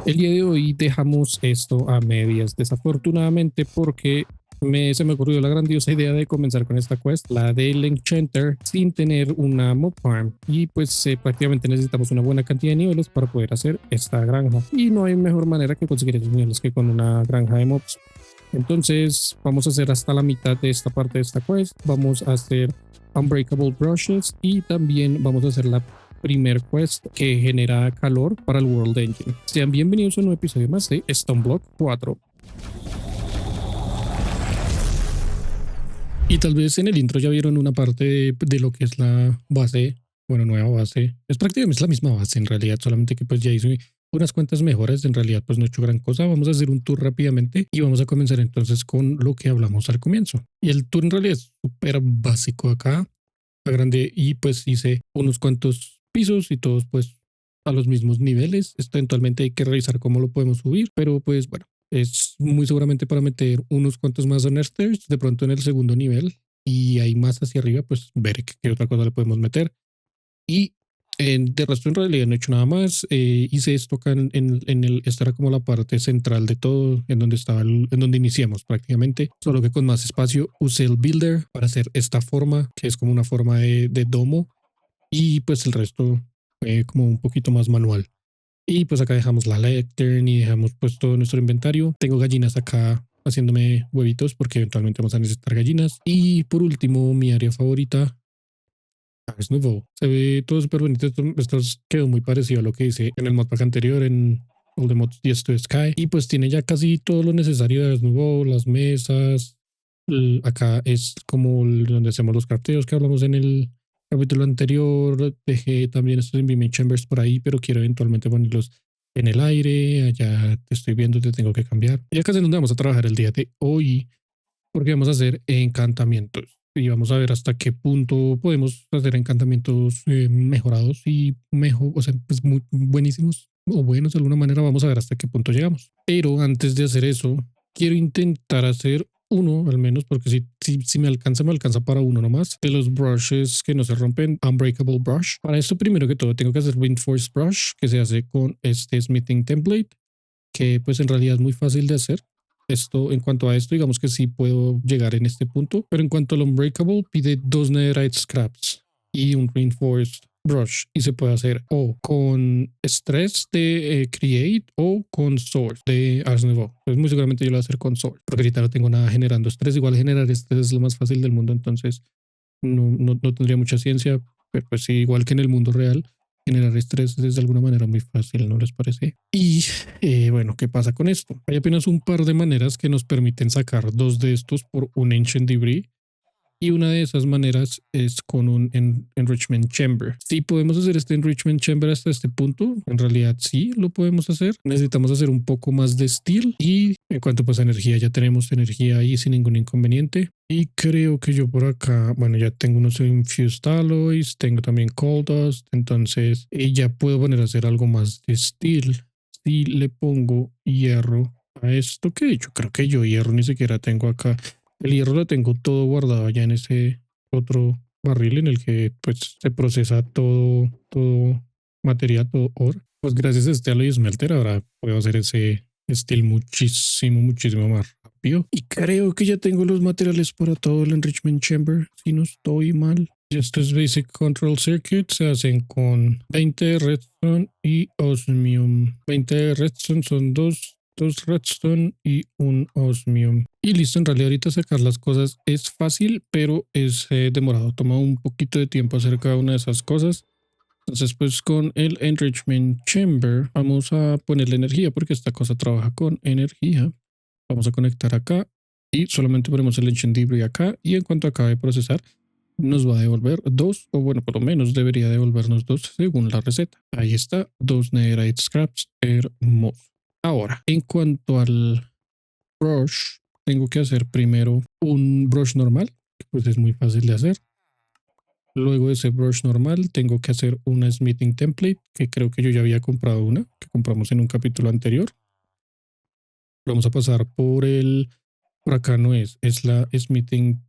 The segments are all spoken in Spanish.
El día de hoy dejamos esto a medias, desafortunadamente, porque se me ocurrió la grandiosa idea de comenzar con esta quest, la del Enchanter, sin tener una mob farm. Y pues prácticamente necesitamos una buena cantidad de niveles para poder hacer esta granja. Y no hay mejor manera que conseguir esos niveles que con una granja de mobs. Entonces vamos a hacer hasta la mitad de esta parte de esta quest. Vamos a hacer Unbreakable Brushes y también vamos a hacer la primer quest que genera calor para el World Engine. Sean bienvenidos a un nuevo episodio más de Stoneblock 4. Y tal vez en el intro ya vieron una parte de lo que es la base, bueno, nueva base. Es prácticamente la misma base en realidad, solamente que pues ya hice unas cuantas mejoras. En realidad pues no he hecho gran cosa. Vamos a hacer un tour rápidamente y vamos a comenzar entonces con lo que hablamos al comienzo. Y el tour en realidad es súper básico acá, grande, y pues hice unos cuantos pisos y todos pues a los mismos niveles. Esto eventualmente hay que revisar cómo lo podemos subir, pero pues bueno, es muy seguramente para meter unos cuantos más Understairs de pronto en el segundo nivel, y ahí más hacia arriba pues ver qué otra cosa le podemos meter. Y de resto en realidad no he hecho nada más. Hice esto acá esta era como la parte central de todo, en donde estaba en donde iniciamos prácticamente, solo que con más espacio. Usé el builder para hacer esta forma, que es como una forma de domo, y pues el resto fue como un poquito más manual. Y pues acá dejamos la lectern y dejamos pues todo nuestro inventario. Tengo gallinas acá haciéndome huevitos porque eventualmente vamos a necesitar gallinas. Y por último, mi área favorita es nuevo. Se ve todo súper bonito. Esto quedó muy parecido a lo que hice en el modpack anterior, en All the Mods 10 to Sky. Y pues tiene ya casi todo lo necesario de nuevo, las mesas. Acá es como donde hacemos los crafteos que hablamos en el capítulo anterior. Dejé también estos Environment Chambers por ahí, pero quiero eventualmente ponerlos en el aire. Allá te estoy viendo, te tengo que cambiar. Y acá es en donde vamos a trabajar el día de hoy, porque vamos a hacer encantamientos y vamos a ver hasta qué punto podemos hacer encantamientos mejorados y mejor, o sea, pues muy buenísimos o buenos de alguna manera. Vamos a ver hasta qué punto llegamos. Pero antes de hacer eso, quiero intentar hacer uno al menos, porque si me alcanza para uno nomás, de los brushes que no se rompen, Unbreakable Brush. Para esto, primero que todo, tengo que hacer Reinforced Brush, que se hace con este Smithing Template, que pues en realidad es muy fácil de hacer. Esto, en cuanto a esto, digamos que sí puedo llegar en este punto, pero en cuanto al Unbreakable, pide 2 Netherite Scraps y un Reinforced Brush, y se puede hacer o con Stress de Create o con Source de Ars Nouveau. Pues muy seguramente yo lo voy a hacer con Source, porque ahorita no tengo nada generando estrés. Igual generar estrés es lo más fácil del mundo, entonces no tendría mucha ciencia, pero pues sí, igual que en el mundo real, generar estrés es de alguna manera muy fácil, ¿no les parece? Y bueno, ¿qué pasa con esto? Hay apenas un par de maneras que nos permiten sacar dos de estos por un Ancient Debris, y una de esas maneras es con un Enrichment Chamber. Sí podemos hacer este Enrichment Chamber hasta este punto. En realidad sí lo podemos hacer. Necesitamos hacer un poco más de steel. Y en cuanto pues a energía, ya tenemos energía ahí sin ningún inconveniente. Y creo que yo por acá, bueno, ya tengo unos Infused Alloys, tengo también Cold Dust. Entonces ya puedo poner a hacer algo más de steel. Si le pongo hierro a esto, que yo creo que yo hierro ni siquiera tengo acá. El hierro lo tengo todo guardado allá en ese otro barril en el que pues se procesa todo material, todo ore. Pues gracias a este alloy smelter ahora puedo hacer ese steel muchísimo más rápido. Y creo que ya tengo los materiales para todo el enrichment chamber, si no estoy mal. Y esto es Basic Control Circuit, se hacen con 20 de redstone y osmium. 20 de redstone son dos redstone y un osmium. Y listo, en realidad ahorita sacar las cosas es fácil, pero es demorado. Toma un poquito de tiempo hacer cada una de esas cosas. Entonces, pues con el Enrichment Chamber vamos a ponerle energía, porque esta cosa trabaja con energía. Vamos a conectar acá y solamente ponemos el Ancient Debris acá, y en cuanto acabe de procesar nos va a devolver dos, o bueno, por lo menos debería devolvernos dos según la receta. Ahí está, 2 Netherite Scraps, hermoso. Ahora, en cuanto al brush, tengo que hacer primero un brush normal, que pues es muy fácil de hacer. Luego de ese brush normal, tengo que hacer una smithing template, que creo que yo ya había comprado una, que compramos en un capítulo anterior. Vamos a pasar por acá no es la smithing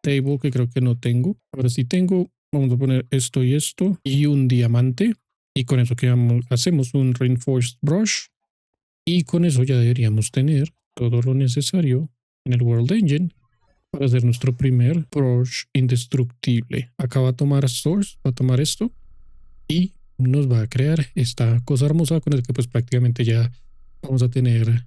table, que creo que no tengo. Ahora sí tengo, vamos a poner esto y un diamante, y con eso que hacemos un reinforced brush. Y con eso ya deberíamos tener todo lo necesario en el World Engine para hacer nuestro primer brush indestructible. Acá va a tomar Source, va a tomar esto y nos va a crear esta cosa hermosa con el que pues prácticamente ya vamos a tener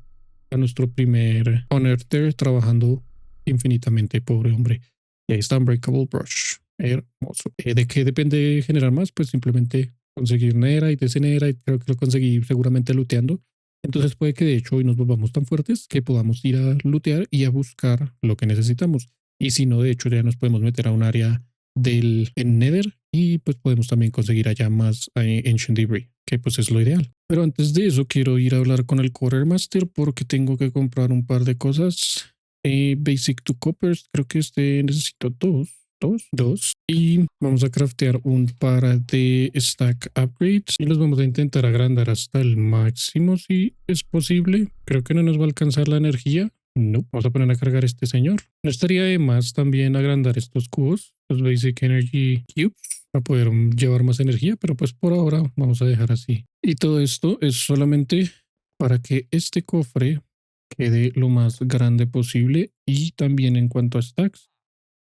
a nuestro primer Unearther trabajando infinitamente, pobre hombre. Y ahí está Unbreakable Brush. Hermoso. ¿De qué depende generar más? Pues simplemente conseguir Netherite, ese Netherite creo que lo conseguí seguramente looteando. Entonces puede que de hecho hoy nos volvamos tan fuertes que podamos ir a lootear y a buscar lo que necesitamos. Y si no, de hecho ya nos podemos meter a un área del en Nether y pues podemos también conseguir allá más Ancient Debris, que pues es lo ideal. Pero antes de eso quiero ir a hablar con el Quartermaster porque tengo que comprar un par de cosas. Basic to Coppers, creo que necesito dos. Y vamos a craftear un par de stack upgrades y los vamos a intentar agrandar hasta el máximo si es posible. Creo que no nos va a alcanzar la energía. No, vamos a poner a cargar este señor. No estaría de más también agrandar estos cubos, los Basic Energy Cubes, para poder llevar más energía, pero pues por ahora vamos a dejar así. Y todo esto es solamente para que este cofre quede lo más grande posible y también en cuanto a stacks.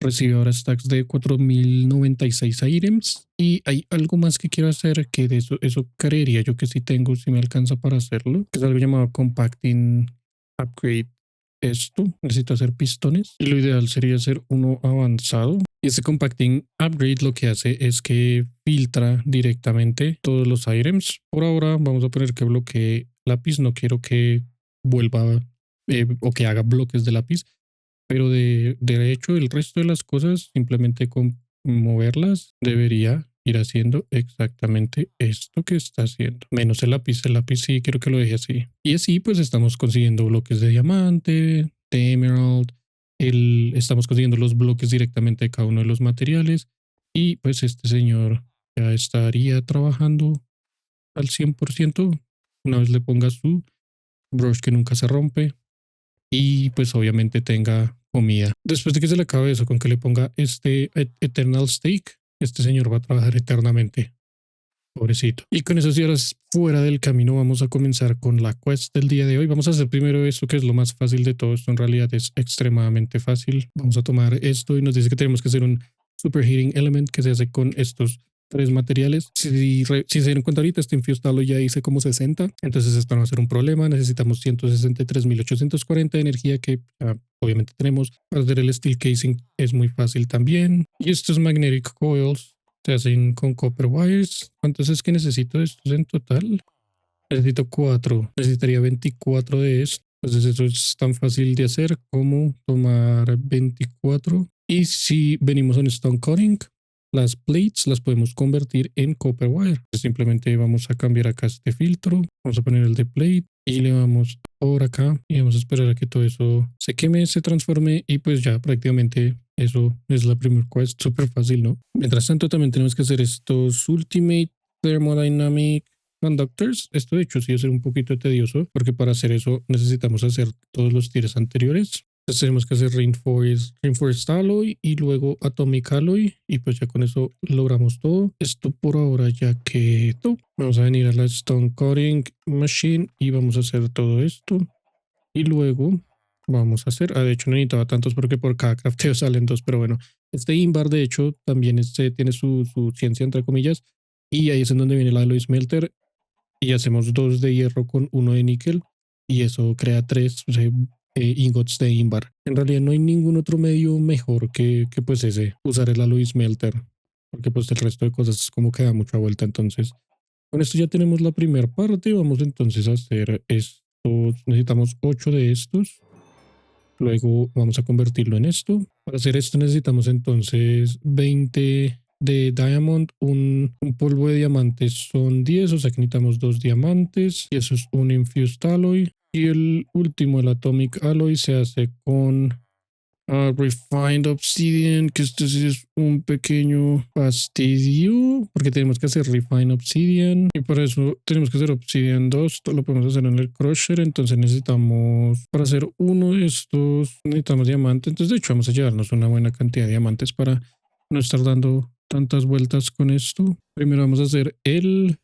Recibe ahora stacks de 4096 items y hay algo más que quiero hacer que de eso creería yo que sí tengo, si me alcanza para hacerlo, que es algo llamado Compacting Upgrade. Esto necesito hacer pistones y lo ideal sería hacer uno avanzado. Y este Compacting Upgrade lo que hace es que filtra directamente todos los items. Por ahora vamos a poner que bloquee lápiz, no quiero que vuelva o que haga bloques de lápiz, pero de hecho el resto de las cosas simplemente con moverlas debería ir haciendo exactamente esto que está haciendo. Menos el lápiz sí quiero que lo deje así. Y así pues estamos consiguiendo bloques de diamante, de emerald, estamos consiguiendo los bloques directamente de cada uno de los materiales y pues este señor ya estaría trabajando al 100% una vez le ponga su brush que nunca se rompe y pues obviamente tenga comida. Después de que se le acabe eso, con que le ponga este Eternal Steak, este señor va a trabajar eternamente. Pobrecito. Y con eso, si ahora fuera del camino, vamos a comenzar con la quest del día de hoy. Vamos a hacer primero esto, que es lo más fácil de todo. Esto en realidad es extremadamente fácil. Vamos a tomar esto y nos dice que tenemos que hacer un Superheating Element que se hace con estos tres materiales. Si se dieron cuenta ahorita, este Infused Alloy ya hice como 60, entonces esto no va a ser un problema. Necesitamos 163.840 de energía que obviamente tenemos. Para hacer el Steel Casing es muy fácil también. Y estos Magnetic Coils se hacen con copper wires. ¿Cuántos es que necesito de estos en total? Necesito 4. Necesitaría 24 de estos. Entonces eso es tan fácil de hacer como tomar 24. Y si venimos a un stone cutting, las plates las podemos convertir en copper wire. Simplemente vamos a cambiar acá este filtro. Vamos a poner el de plate y le vamos por acá y vamos a esperar a que todo eso se queme, se transforme y pues ya prácticamente eso es la primera quest. Súper fácil, ¿no? Mientras tanto también tenemos que hacer estos Ultimate Thermodynamic Conductors. Esto de hecho sí va a ser un poquito tedioso porque para hacer eso necesitamos hacer todos los tiers anteriores. Entonces tenemos que hacer Reinforced Alloy y luego Atomic Alloy y pues ya con eso logramos todo. Esto por ahora ya quedó. Vamos a venir a la Stone Cutting Machine y vamos a hacer todo esto. Y luego vamos a hacer, de hecho no necesitaba tantos porque por cada crafteo salen dos, pero bueno, este Invar de hecho también tiene su ciencia entre comillas y ahí es en donde viene el Alloy Smelter y hacemos dos de hierro con uno de níquel y eso crea tres, o sea, ingots de Invar. En realidad no hay ningún otro medio mejor que pues ese, usar el Alloy Smelter, porque pues el resto de cosas es como que da mucha vuelta. Entonces con esto ya tenemos la primera parte. Vamos entonces a hacer estos, necesitamos 8 de estos. Luego vamos a convertirlo en esto. Para hacer esto necesitamos entonces 20 de diamond, un polvo de diamantes son 10, o sea que necesitamos 2 diamantes y eso es un infused alloy. Y el último, el atomic alloy, se hace con Refined Obsidian, que esto sí es un pequeño fastidio, porque tenemos que hacer Refined Obsidian, y para eso tenemos que hacer Obsidian 2, esto lo podemos hacer en el Crusher, entonces necesitamos, para hacer uno de estos, necesitamos diamante, entonces de hecho vamos a llevarnos una buena cantidad de diamantes para no estar dando tantas vueltas con esto. Primero vamos a hacer el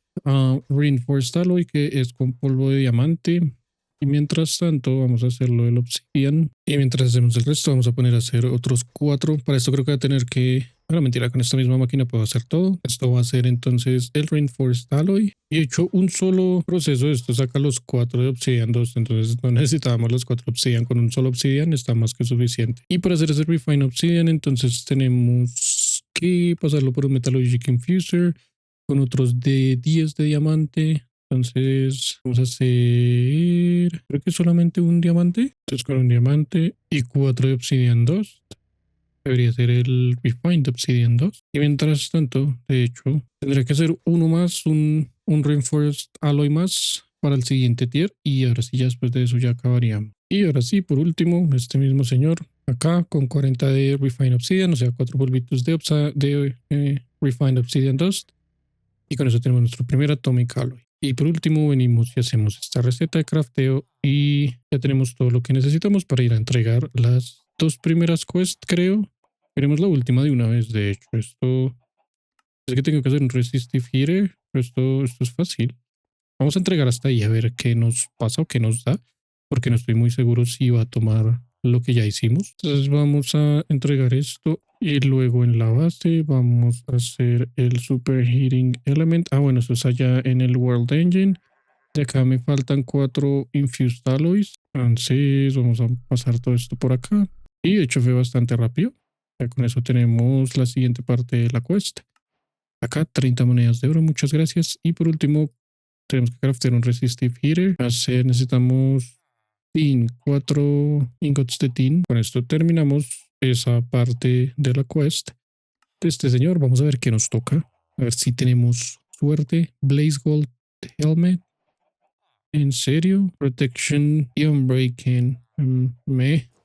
Reinforced Alloy, que es con polvo de diamante. Y mientras tanto, vamos a hacerlo del obsidian. Y mientras hacemos el resto, vamos a poner a hacer otros 4. Para esto creo que voy a tener que... Bueno, mentira, con esta misma máquina puedo hacer todo. Esto va a ser entonces el Reinforced Alloy. Y he hecho un solo proceso. Esto saca los 4 de Obsidian 2. Entonces no necesitábamos los 4 Obsidian. Con un solo Obsidian está más que suficiente. Y para hacer ese Refine Obsidian, entonces tenemos que pasarlo por un Metallurgic Infuser con otros de 10 de diamante. Entonces vamos a hacer, creo que solamente un diamante. Entonces con un diamante y 4 de Obsidian 2. Debería ser el Refined Obsidian 2. Y mientras tanto, de hecho, tendré que hacer uno más, un Reinforced Alloy más para el siguiente tier. Y ahora sí, ya después de eso ya acabaríamos. Y ahora sí, por último, este mismo señor acá con 40 de Refined Obsidian, o sea, 4 polvitos de Refined Obsidian 2. Y con eso tenemos nuestro primer Atomic Alloy. Y por último venimos y hacemos esta receta de crafteo y ya tenemos todo lo que necesitamos para ir a entregar las 2 primeras quests, creo. Veremos la última de una vez, de hecho. Esto es que tengo que hacer un resistive heater, pero esto es fácil. Vamos a entregar hasta ahí a ver qué nos pasa o qué nos da, porque no estoy muy seguro si va a tomar lo que ya hicimos. Entonces vamos a entregar esto y luego en la base vamos a hacer el Superheating Element. Ah, bueno, esto es allá en el World Engine. De acá me faltan 4 Infused Alloys. Entonces vamos a pasar todo esto por acá. Y de hecho fue bastante rápido. Ya con eso tenemos la siguiente parte de la quest. Acá 30 monedas de oro, muchas gracias. Y por último tenemos que craftear un Resistive Heater. Necesitamos 4 ingots de tin. Con esto terminamos esa parte de la quest de este señor. Vamos a ver qué nos toca. A ver si tenemos suerte. Blaze Gold Helmet. ¿En serio? Protection y Unbreaking.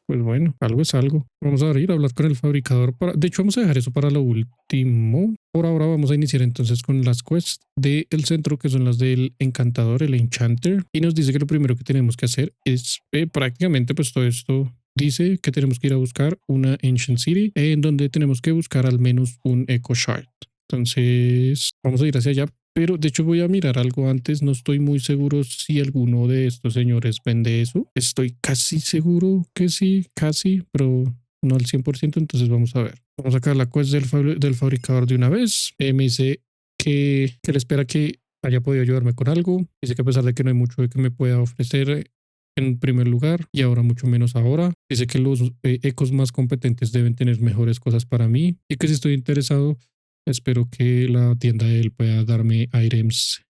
Pues bueno, algo es algo. Vamos a ir a hablar con el fabricador. De hecho, vamos a dejar eso para lo último. Por ahora vamos a iniciar entonces con las quests del centro, que son las del encantador, el enchanter. Y nos dice que lo primero que tenemos que hacer es prácticamente pues todo esto. Dice que tenemos que ir a buscar una Ancient City en donde tenemos que buscar al menos un Echo Shard. Entonces vamos a ir hacia allá. Pero de hecho voy a mirar algo antes, no estoy muy seguro si alguno de estos señores vende eso. Estoy casi seguro que sí, casi, pero no al 100%, entonces vamos a ver. Vamos a sacar la quest del fabricador de una vez. Me dice que le espera que haya podido ayudarme con algo. Dice que a pesar de que no hay mucho que me pueda ofrecer en primer lugar y ahora mucho menos ahora. Dice que los ecos más competentes deben tener mejores cosas para mí y que si estoy interesado espero que la tienda de él pueda darme items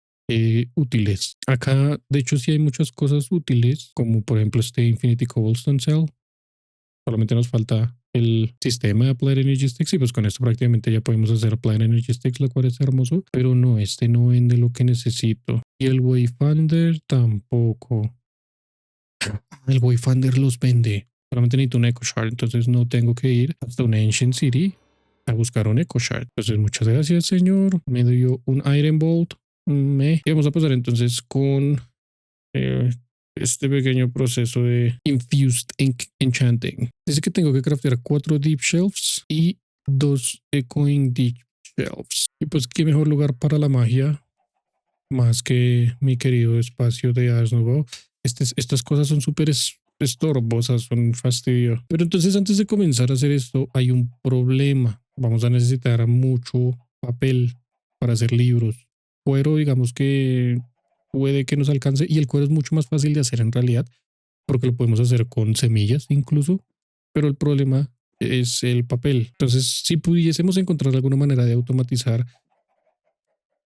útiles. Acá, de hecho, sí hay muchas cosas útiles, como por ejemplo este Infinity Cobblestone Cell. Solamente nos falta el sistema de Applied Energy Sticks y pues con esto prácticamente ya podemos hacer Applied Energy Sticks, lo cual es hermoso. Pero no, este no vende lo que necesito. Y el Wayfinder tampoco. El Wayfinder los vende. Solamente necesito un Echo Shard, entonces no tengo que ir hasta una Ancient City a buscar un Echo Shard. Entonces, muchas gracias, señor. Me dio un Iron Bolt. Y vamos a pasar entonces con este pequeño proceso de Infused Enchanting. Dice que tengo que craftear 4 Deep Shelves y 2 Echoing Deep Shelves. Y pues, qué mejor lugar para la magia más que mi querido espacio de Asnobo. Estas cosas son súper estorbosas, son fastidio. Pero entonces antes de comenzar a hacer esto hay un problema. Vamos a necesitar mucho papel para hacer libros. Cuero, digamos que puede que nos alcance y el cuero es mucho más fácil de hacer en realidad porque lo podemos hacer con semillas incluso. Pero el problema es el papel. Entonces, si pudiésemos encontrar alguna manera de automatizar,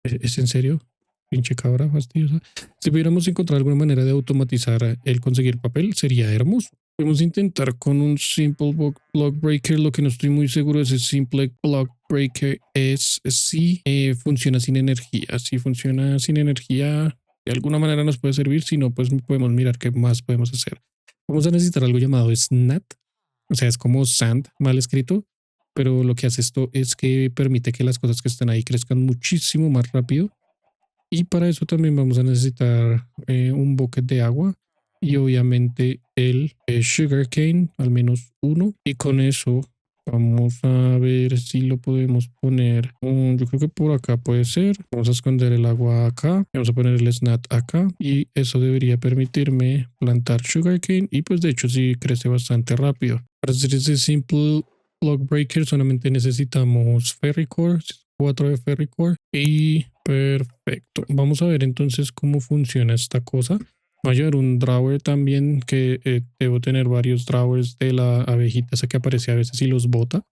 ¿es en serio? Pinche cabra fastidiosa. Si pudiéramos encontrar alguna manera de automatizar el conseguir papel, sería hermoso. Podemos intentar con un Simple Block Breaker. Lo que no estoy muy seguro es si Simple Block Breaker es si funciona sin energía. Si funciona sin energía, de alguna manera nos puede servir. Si no, pues podemos mirar qué más podemos hacer. Vamos a necesitar algo llamado SNAT. O sea, es como Sand mal escrito. Pero lo que hace esto es que permite que las cosas que están ahí crezcan muchísimo más rápido. Y para eso también vamos a necesitar un bucket de agua y obviamente el sugarcane, al menos uno. Y con eso Vamos a ver si lo podemos poner. Yo creo que por acá puede ser. Vamos a esconder el agua acá. Vamos a poner el snat acá. Y eso debería permitirme plantar sugarcane. Y pues de hecho sí crece bastante rápido. Para hacer ese simple block breaker solamente necesitamos ferricore. 4 de ferricore. Y perfecto. Vamos a ver entonces cómo funciona esta cosa. Va a llevar un drawer también que debo tener varios drawers de la abejita esa que aparece a veces y los bota.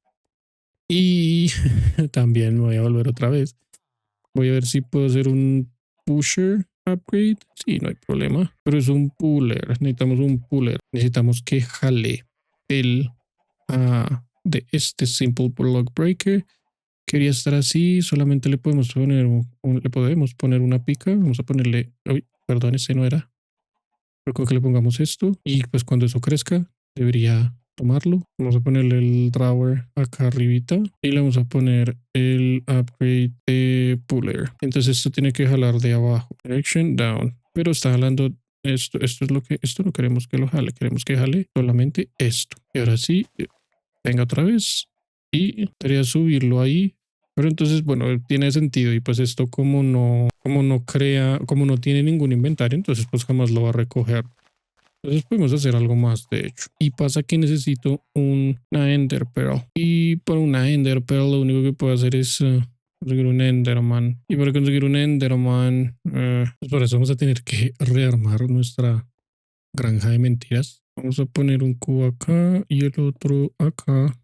Y también me voy a volver otra vez. Voy a ver si puedo hacer un pusher upgrade. Sí, no hay problema. Pero es un puller. Necesitamos un puller. Necesitamos que jale el de este simple block breaker. Quería estar así. Solamente le podemos poner le podemos poner una pica. Vamos a ponerle. Uy, perdón, ese no era. Pero con que le pongamos esto y pues cuando eso crezca debería tomarlo. Vamos a ponerle el drawer acá arribita y le vamos a poner el upgrade de puller. Entonces esto tiene que jalar de abajo. Direction down. Pero está jalando esto es lo que, esto no queremos que lo jale, queremos que jale solamente esto. Y ahora sí, venga otra vez y quería subirlo ahí. Pero entonces, bueno, tiene sentido y pues esto como no crea, como no tiene ningún inventario, entonces pues jamás lo va a recoger. Entonces podemos hacer algo más, de hecho. Y pasa que necesito una Ender Pearl. Y para una Ender Pearl lo único que puedo hacer es conseguir un Enderman. Y para conseguir un Enderman, pues por eso vamos a tener que rearmar nuestra granja de mentiras. Vamos a poner un cubo acá y el otro acá.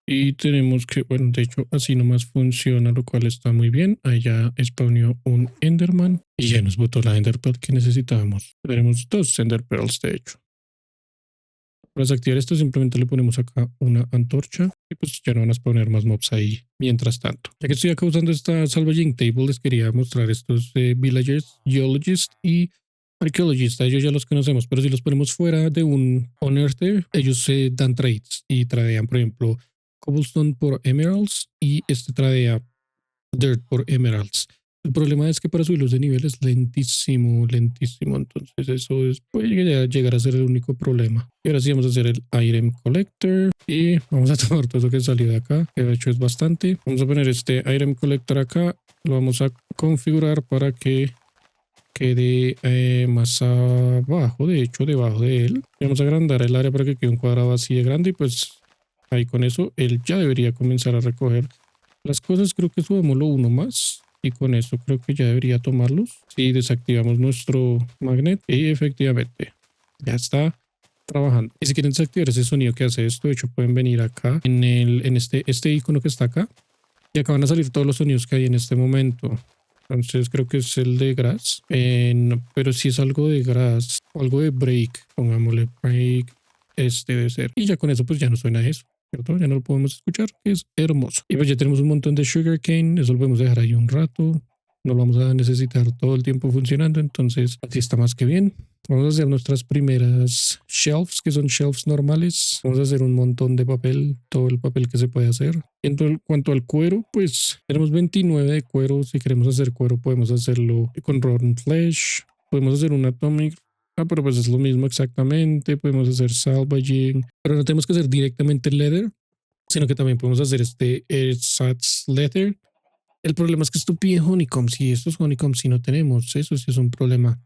Y tenemos que, bueno, de hecho así nomás funciona, lo cual está muy bien. Ahí ya spawneó un Enderman y ya nos botó la Ender Pearl que necesitábamos. Tenemos dos Ender Pearls, de hecho. Para desactivar esto simplemente le ponemos acá una antorcha y pues ya no van a spawnear más mobs ahí mientras tanto. Ya que estoy acá usando esta salvaging table, les quería mostrar estos villagers, geologist y archaeologist. Ellos ya los conocemos, pero si los ponemos fuera de un unearther, ellos se dan trades y tradean, por ejemplo, cobblestone por emeralds y este tradea dirt por emeralds. El problema es que para subirlos de nivel es lentísimo, lentísimo. Entonces eso puede llegar a ser el único problema. Y ahora sí vamos a hacer el item collector y vamos a tomar todo eso que salió de acá, que de hecho es bastante. Vamos a poner este item collector acá. Lo vamos a configurar para que quede más abajo, de hecho debajo de él. Vamos a agrandar el área para que quede un cuadrado así de grande y pues ahí con eso él ya debería comenzar a recoger las cosas. Creo que subámoslo uno más y con eso creo que ya debería tomarlos. Si desactivamos nuestro magnet y efectivamente ya está trabajando. Y si quieren desactivar ese sonido que hace esto, de hecho pueden venir acá en este icono que está acá y acá van a salir todos los sonidos que hay en este momento. Entonces creo que es el de grass, pero si es algo de grass o algo de break, pongámosle break, este debe ser. Y ya con eso pues ya no suena eso. ¿Cierto? Ya no lo podemos escuchar, es hermoso. Y pues ya tenemos un montón de sugarcane, eso lo podemos dejar ahí un rato, no lo vamos a necesitar todo el tiempo funcionando, entonces así está más que bien. Vamos a hacer nuestras primeras shelves, que son shelves normales. Vamos a hacer un montón de papel, todo el papel que se puede hacer. Y en cuanto al cuero, pues tenemos 29 de cuero. Si queremos hacer cuero, podemos hacerlo con rotten flesh. Podemos hacer un atomic. Pero pues es lo mismo exactamente. Podemos hacer salvaging, pero no tenemos que hacer directamente leather, sino que también podemos hacer este ersatz leather. El problema es que esto pide honeycombs y estos honeycombs si no tenemos, eso sí es un problema.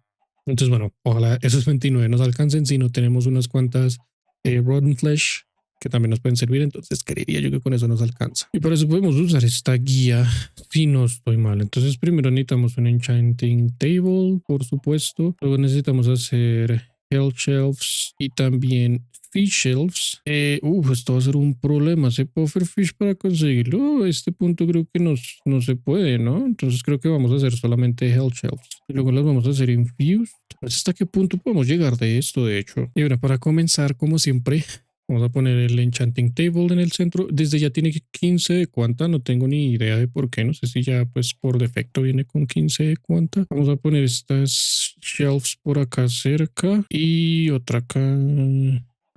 Entonces, bueno, ojalá esos 29 nos alcancen si no tenemos unas cuantas rotten flesh que también nos pueden servir, entonces creería yo que con eso nos alcanza. Y por eso podemos usar esta guía si no estoy mal. Entonces primero necesitamos un enchanting table, por supuesto. Luego necesitamos hacer health shelves y también fish shelves. Esto va a ser un problema. Ese pufferfish para conseguirlo, a este punto creo que no se puede, ¿no? Entonces creo que vamos a hacer solamente health shelves. Y luego las vamos a hacer infused. ¿Hasta qué punto podemos llegar de esto, de hecho? Y ahora para comenzar, como siempre, vamos a poner el enchanting table en el centro. Desde ya tiene 15 de cuanta. No tengo ni idea de por qué. No sé si ya pues por defecto viene con 15 de cuanta. Vamos a poner estas shelves por acá cerca. Y otra acá.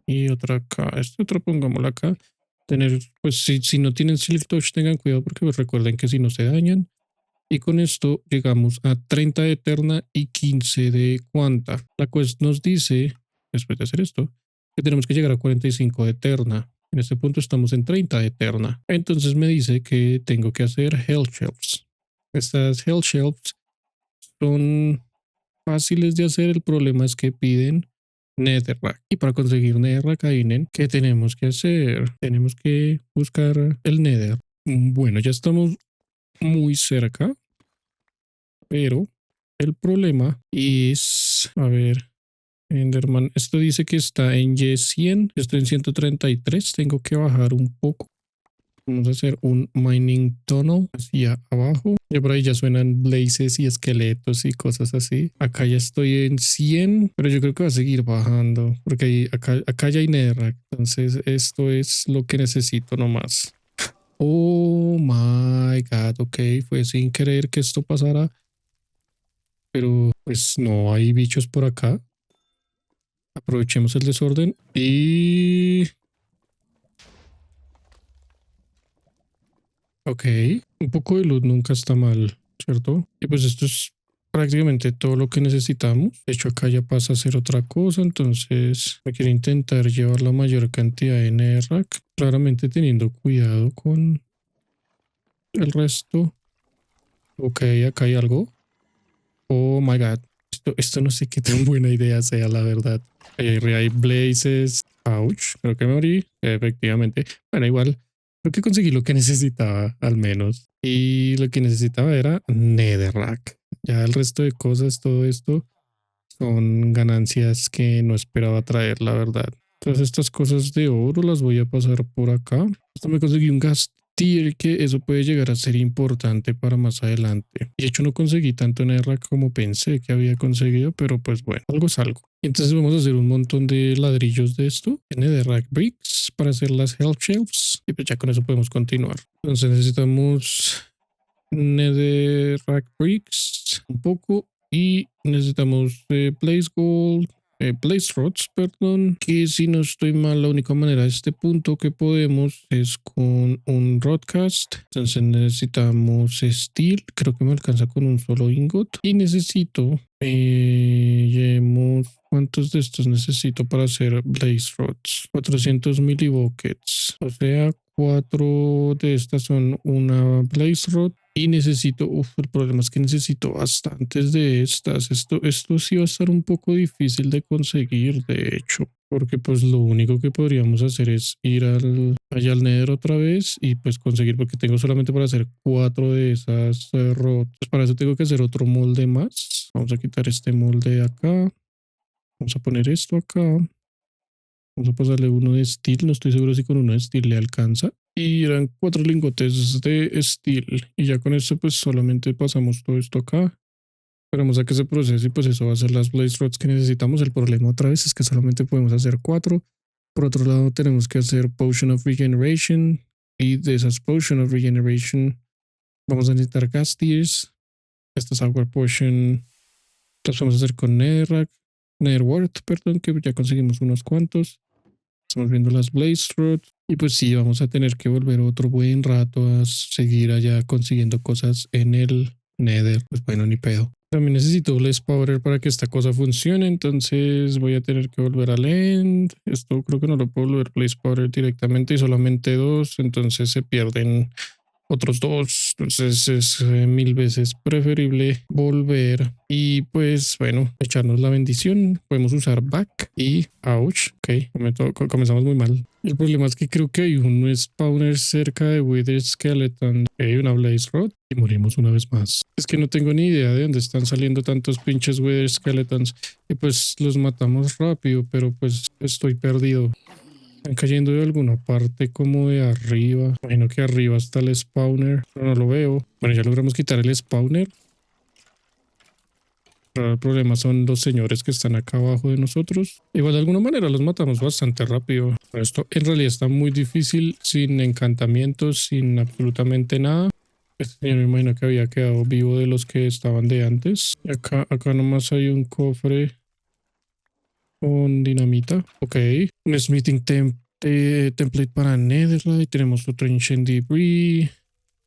Y otra acá. Esta otra pongámosla acá. Tener, pues si no tienen Silk Touch tengan cuidado porque pues, recuerden que si no se dañan. Y con esto llegamos a 30 de Eterna y 15 de Quanta. La quest nos dice, después de hacer esto, que tenemos que llegar a 45 de Eterna. En este punto estamos en 30 de Eterna. Entonces me dice que tengo que hacer Hell Shelves. Estas Hell Shelves son fáciles de hacer. El problema es que piden Netherrack. Y para conseguir Netherrack, adivinen, ¿qué tenemos que hacer? Tenemos que buscar el Nether. Bueno, ya estamos muy cerca, pero el problema es, a ver, Enderman, esto dice que está en Y100, estoy en 133, tengo que bajar un poco. Vamos a hacer un mining tunnel hacia abajo. Ya por ahí ya suenan blazes y esqueletos y cosas así. Acá ya estoy en 100, pero yo creo que va a seguir bajando porque acá ya hay netherrack. Entonces esto es lo que necesito nomás. Oh my god, ok, fue sin querer que esto pasara, pero pues no hay bichos por acá. Aprovechemos el desorden y... Ok, un poco de luz nunca está mal, ¿cierto? Y pues esto es prácticamente todo lo que necesitamos. De hecho, acá ya pasa a ser otra cosa, entonces me quiero intentar llevar la mayor cantidad de netherrack, claramente teniendo cuidado con el resto. Ok, acá hay algo. Oh my god. Esto no sé qué tan buena idea sea, la verdad. Hay blazes. Ouch, creo que me morí. Efectivamente. Bueno, igual. Creo que conseguí lo que necesitaba, al menos. Y lo que necesitaba era Netherrack. Ya el resto de cosas, todo esto, son ganancias que no esperaba traer, la verdad. Todas estas cosas de oro las voy a pasar por acá. Esto me conseguí un gas tier que eso puede llegar a ser importante para más adelante. De hecho no conseguí tanto netherrack como pensé que había conseguido, pero pues bueno, algo es algo. Entonces vamos a hacer un montón de ladrillos de esto, de netherrack bricks para hacer las health shelves y pues ya con eso podemos continuar. Entonces necesitamos netherrack bricks un poco y necesitamos blaze gold, blaze rods, perdón, que si no estoy mal, la única manera de este punto que podemos es con un rodcast. Entonces necesitamos steel, creo que me alcanza con un solo ingot y necesito, llevemos, ¿cuántos de estos necesito para hacer blaze rods? 400 millibuckets, o sea, 4 de estas son una blaze rod y necesito, el problema es que necesito bastantes de estas. Esto sí va a estar un poco difícil de conseguir, de hecho, porque pues lo único que podríamos hacer es ir allá al Nether otra vez y pues conseguir, porque tengo solamente para hacer 4 de esas rods. Pues para eso tengo que hacer otro molde más. Vamos a quitar este molde de acá. Vamos a poner esto acá. Vamos a pasarle uno de steel. No estoy seguro si con uno de steel le alcanza. Y eran 4 lingotes de steel. Y ya con esto pues solamente pasamos todo esto acá. Esperamos a que se procese y pues eso va a ser las blaze rods que necesitamos. El problema otra vez es que solamente podemos hacer 4. Por otro lado tenemos que hacer Potion of Regeneration. Y de esas Potion of Regeneration vamos a necesitar gas tiers. Esta Sour Potion las vamos a hacer con Netherrack. Netherwort, perdón, que ya conseguimos unos cuantos. Estamos viendo las blaze rods. Y pues sí, vamos a tener que volver otro buen rato a seguir allá consiguiendo cosas en el Nether. Pues bueno, ni pedo. También necesito Blaze Powder para que esta cosa funcione. Entonces voy a tener que volver al End. Esto creo que no lo puedo volver Blaze Powder directamente y solamente 2. Entonces se pierden otros 2. Entonces es 1000 veces preferible volver y pues bueno, echarnos la bendición. Podemos usar back y ouch. Ok, comenzamos muy mal. El problema es que creo que hay un spawner cerca de Wither Skeleton. Hay una Blaze Rod y morimos una vez más. Es que no tengo ni idea de dónde están saliendo tantos pinches Wither Skeletons y pues los matamos rápido, pero pues estoy perdido. Están cayendo de alguna parte como de arriba. Imagino que arriba está el spawner, pero no lo veo. Bueno, ya logramos quitar el spawner. Pero el problema son los señores que están acá abajo de nosotros. Igual de alguna manera los matamos bastante rápido. Pero esto en realidad está muy difícil, sin encantamientos, sin absolutamente nada. Este señor me imagino que había quedado vivo de los que estaban de antes. Y acá nomás hay un cofre con dinamita. Ok. Un smithing template para Netherlight. Tenemos otro Ancient Debris.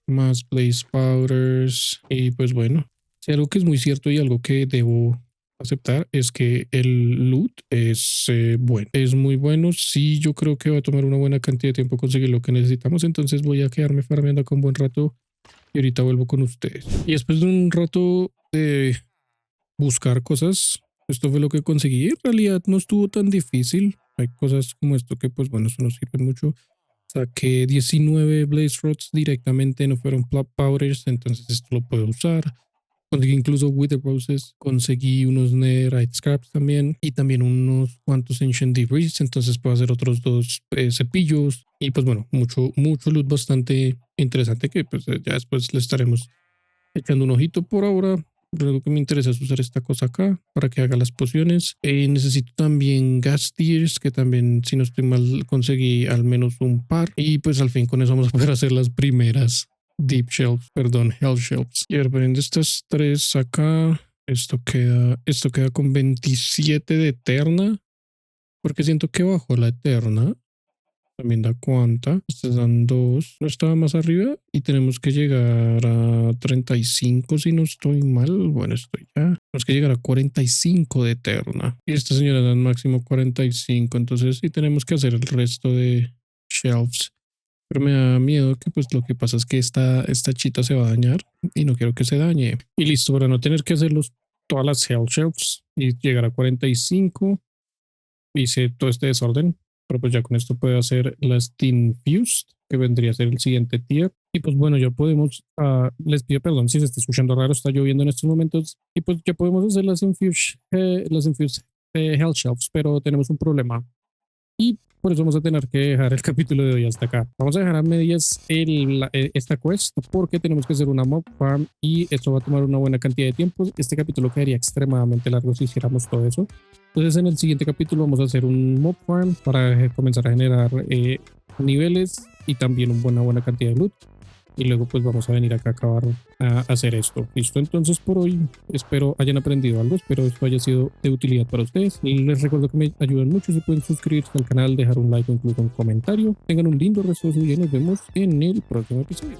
Más Blaze Powders. Y pues bueno. Sí, algo que es muy cierto y algo que debo aceptar es que el loot es bueno, es muy bueno. Sí, yo creo que va a tomar una buena cantidad de tiempo conseguir lo que necesitamos, entonces voy a quedarme farmeando acá un buen rato y ahorita vuelvo con ustedes. Y después de un rato de buscar cosas, esto fue lo que conseguí. En realidad no estuvo tan difícil. Hay cosas como esto que pues bueno, eso nos sirve mucho. Saqué 19 Blaze Rods directamente, no fueron Powders, entonces esto lo puedo usar. Conseguí incluso Wither Roses, conseguí unos Netherite Scraps también y también unos cuantos Ancient Debris, entonces puedo hacer otros dos cepillos y pues bueno, mucho loot bastante interesante que pues ya después le estaremos echando un ojito por ahora. Lo que me interesa es usar esta cosa acá para que haga las pociones. Necesito también gas tears, que también, si no estoy mal, conseguí al menos un par. Y pues al fin con eso vamos a poder hacer las primeras deep shelves, perdón, hell shelves. Y a ver, poniendo estas tres acá, esto queda con 27 de eterna, porque siento que bajó la eterna. También da cuánta. Estas dan 2. No estaba más arriba. Y tenemos que llegar a 35 si no estoy mal. Bueno, estoy ya. Tenemos que llegar a 45 de eterna. Y esta señora dan máximo 45. Entonces sí tenemos que hacer el resto de shelves. Pero me da miedo que pues lo que pasa es que esta chita se va a dañar. Y no quiero que se dañe. Y listo, para no tener que hacerlos todas las hell shelves. Y llegar a 45. Hice todo este desorden, pero pues ya con esto puedo hacer las Tin Fused, que vendría a ser el siguiente tier. Y pues bueno, ya podemos, les pido perdón si se está escuchando raro, está lloviendo en estos momentos. Y pues ya podemos hacer las Infused Hell Shelves, pero tenemos un problema. Y por eso vamos a tener que dejar el capítulo de hoy hasta acá. Vamos a dejar a medias esta quest porque tenemos que hacer una mob farm y esto va a tomar una buena cantidad de tiempo. Este capítulo quedaría extremadamente largo si hiciéramos todo eso. Entonces en el siguiente capítulo vamos a hacer un mob farm para comenzar a generar niveles y también una buena cantidad de loot. Y luego pues vamos a venir acá a acabar a hacer esto. Listo, entonces por hoy espero hayan aprendido algo, espero esto haya sido de utilidad para ustedes. Y les recuerdo que me ayudan mucho, se pueden suscribirse al canal, dejar un like o incluso un comentario. Tengan un lindo resto de su día y nos vemos en el próximo episodio.